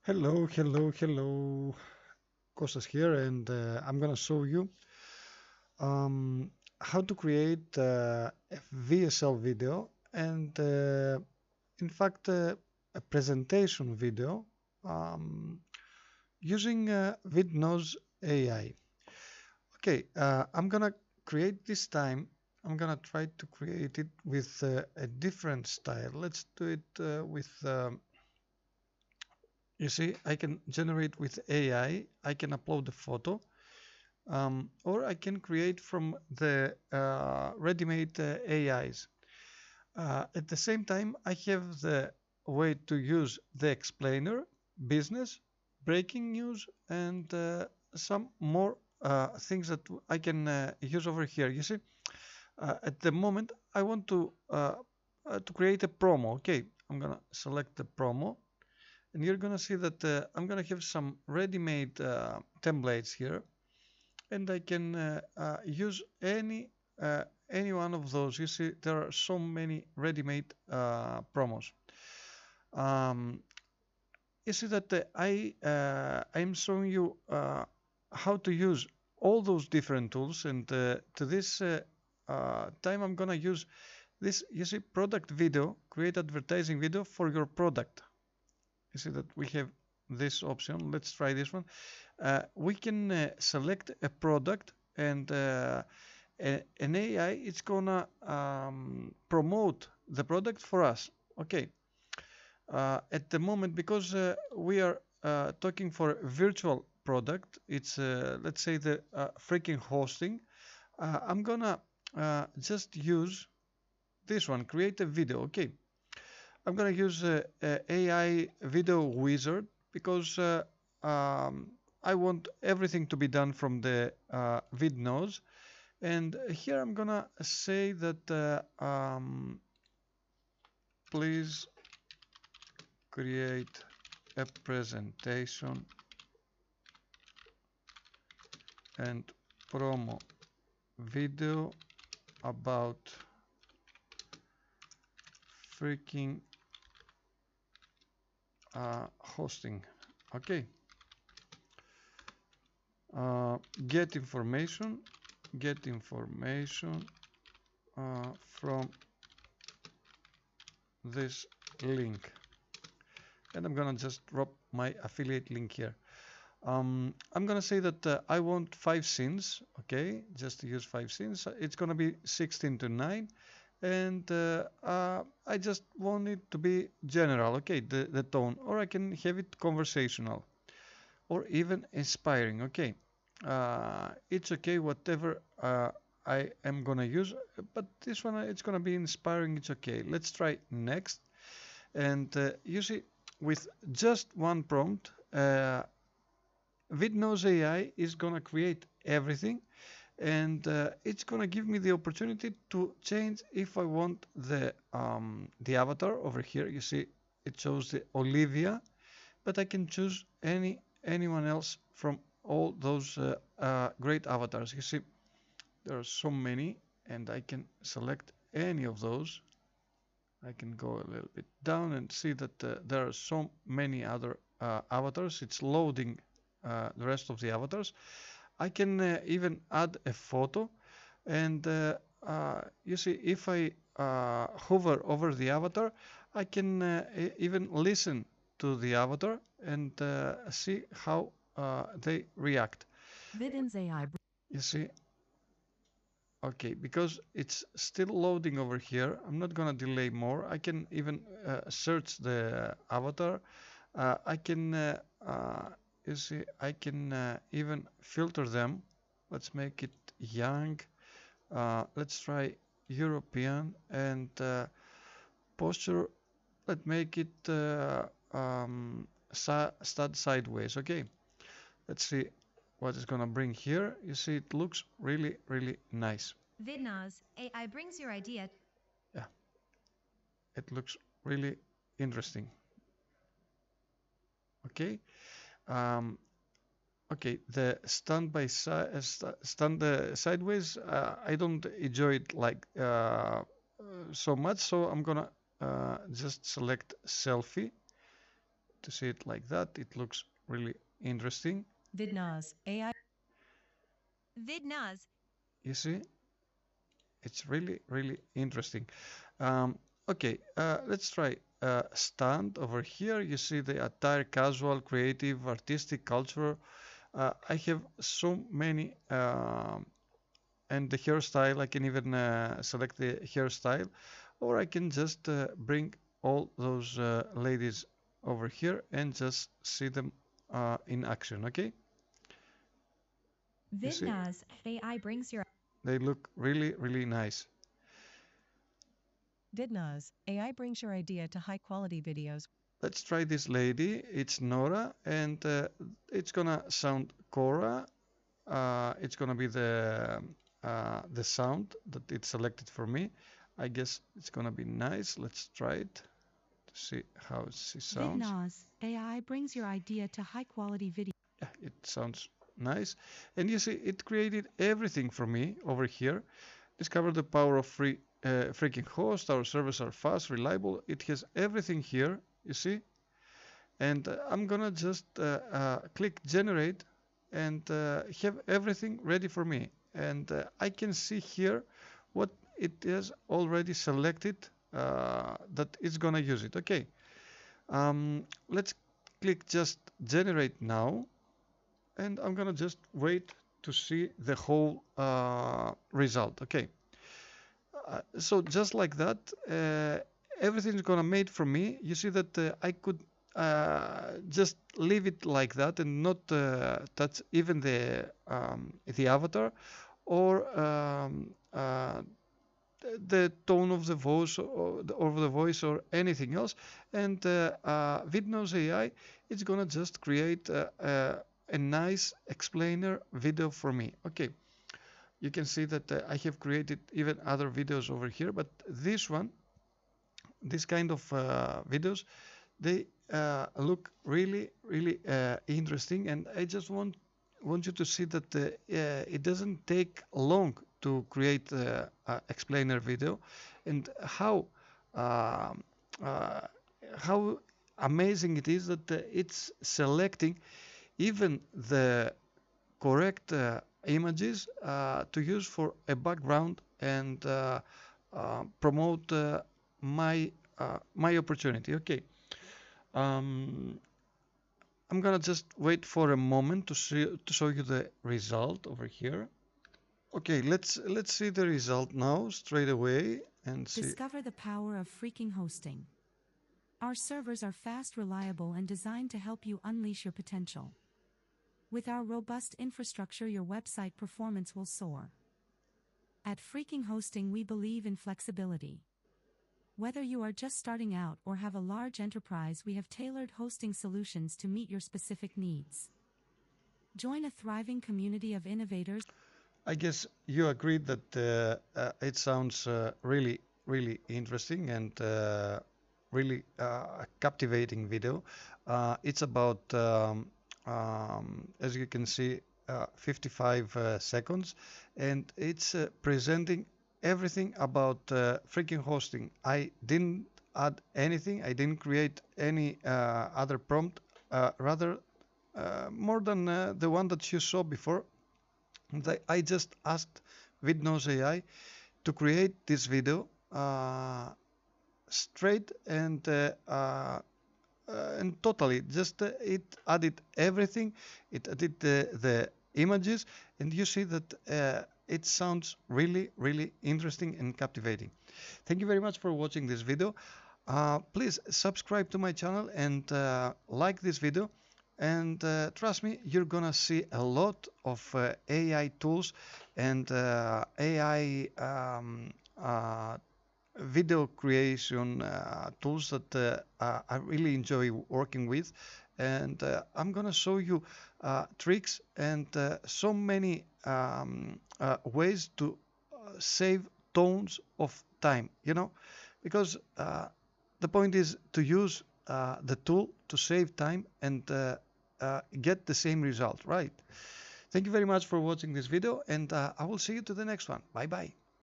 Hello, hello, hello. Kostas here, and I'm gonna show you um, how to create a VSL video and, in fact, a presentation video um, using Vidnoz AI. Okay, I'm gonna create this time. I'm gonna try to create it with a different style. Let's do it with you see, I can generate with AI, I can upload the photo, or I can create from the ready-made AIs. At the same time, I have the way to use the explainer, business, breaking news, and some more things that I can use over here. You see, at the moment, I want to create a promo. Okay, I'm gonna select the promo, and you're gonna see that I'm gonna have some ready-made templates here, and I can use any one of those. You see, there are so many ready-made promos. Um, you see that I'm showing you how to use all those different tools, and to this time I'm gonna use this. You see, product video, create advertising video for your product. You see that we have this option. Let's try this one. We can select a product, and an AI it's gonna promote the product for us. Okay. At the moment, because we are talking for a virtual product, it's let's say the freaking hosting. I'm gonna just use this one, create a video. Okay. I'm gonna use AI video wizard because I want everything to be done from the Vidnoz. And here I'm gonna say that please create a presentation and promo video about freaking hosting. Okay. Get information from this link, and I'm gonna just drop my affiliate link here. I'm gonna say that I want 5 scenes. Okay, just to use 5 scenes. It's gonna be 16 to 9, and I just want it to be general. Okay, the tone, or I can have it conversational, or even inspiring. Okay, it's okay, whatever I am gonna use, but this one it's gonna be inspiring. It's okay. Let's try next, and you see, with just one prompt, Vidnoz AI is gonna create everything, and it's gonna give me the opportunity to change if I want the avatar over here. You see, it shows the Olivia, but I can choose anyone else from all those great avatars. You see, there are so many, and I can select any of those. I can go a little bit down and see that there are so many other avatars. It's loading the rest of the avatars. I can even add a photo, and you see, if I hover over the avatar, I can even listen to the avatar and see how they react. Vidnoz AI. You see, okay, because it's still loading over here, I'm not gonna delay more. I can even search the avatar. I can, you see, I can even filter them. Let's make it young. Let's try European, and posture. Let's make it stud sideways. Okay, let's see what it's gonna bring here. You see, it looks really, really nice. Vidnoz AI brings your idea. Yeah, it looks really interesting. Okay. Um, okay, the stand sideways, I don't enjoy it like so much, so I'm gonna just select selfie to see it like that. It looks really interesting. Vidnoz AI. Vidnoz. You see, it's really, really interesting. Um, okay, let's try stand over here. You see the attire, casual, creative, artistic, cultural. I have so many, and the hairstyle, I can even select the hairstyle, or I can just bring all those ladies over here and just see them in action. Okay, you see, Vidnoz AI brings your they look really, really nice. Vidnoz AI brings your idea to high quality videos. Let's try this lady. It's Nora, and it's gonna sound Cora. It's gonna be the sound that it selected for me. I guess it's gonna be nice. Let's try it to see how she sounds. Vidnoz AI brings your idea to high quality video. Yeah, it sounds nice. And you see, it created everything for me over here. Discover the power of freaking host. Our servers are fast, reliable. It has everything here, you see. And I'm gonna just click generate and have everything ready for me. And I can see here what it is already selected that it's gonna use it. Okay, let's click just generate now, and I'm gonna just wait to see the whole result. Okay, so just like that, everything's gonna made for me. You see that I could just leave it like that and not touch even the avatar or the tone of the voice or anything else. And Vidnoz AI is gonna just create a nice explainer video for me. Okay, you can see that I have created even other videos over here, but this kind of videos, they look really, really interesting, and I just want you to see that it doesn't take long to create a explainer video, and um, uh, how amazing it is that it's selecting even the correct images to use for a background and promote my opportunity. Okay, um, I'm gonna just wait for a moment to show you the result over here. Okay, let's see the result now straight away and see. Discover the power of freaking hosting. Our servers are fast, reliable, and designed to help you unleash your potential. With our robust infrastructure, your website performance will soar. At Freaking Hosting, we believe in flexibility. Whether you are just starting out or have a large enterprise, we have tailored hosting solutions to meet your specific needs. Join a thriving community of innovators. I guess you agreed that it sounds really, really interesting and really captivating video. It's about, as you can see, 55 seconds, and it's presenting everything about freaking hosting. I didn't add anything. I didn't create any other prompt. Rather, more than the one that you saw before. I just asked Vidnoz AI to create this video straight and totally. Just it added everything. It added the images, and you see that it sounds really, really interesting and captivating. Thank you very much for watching this video. Please subscribe to my channel and like this video. And trust me, you're gonna see a lot of AI tools and AI video creation tools that I really enjoy working with. And I'm gonna show you tricks and so many ways to save tons of time, because the point is to use the tool to save time and get the same result, right? Thank you very much for watching this video, and I will see you to the next one. Bye bye.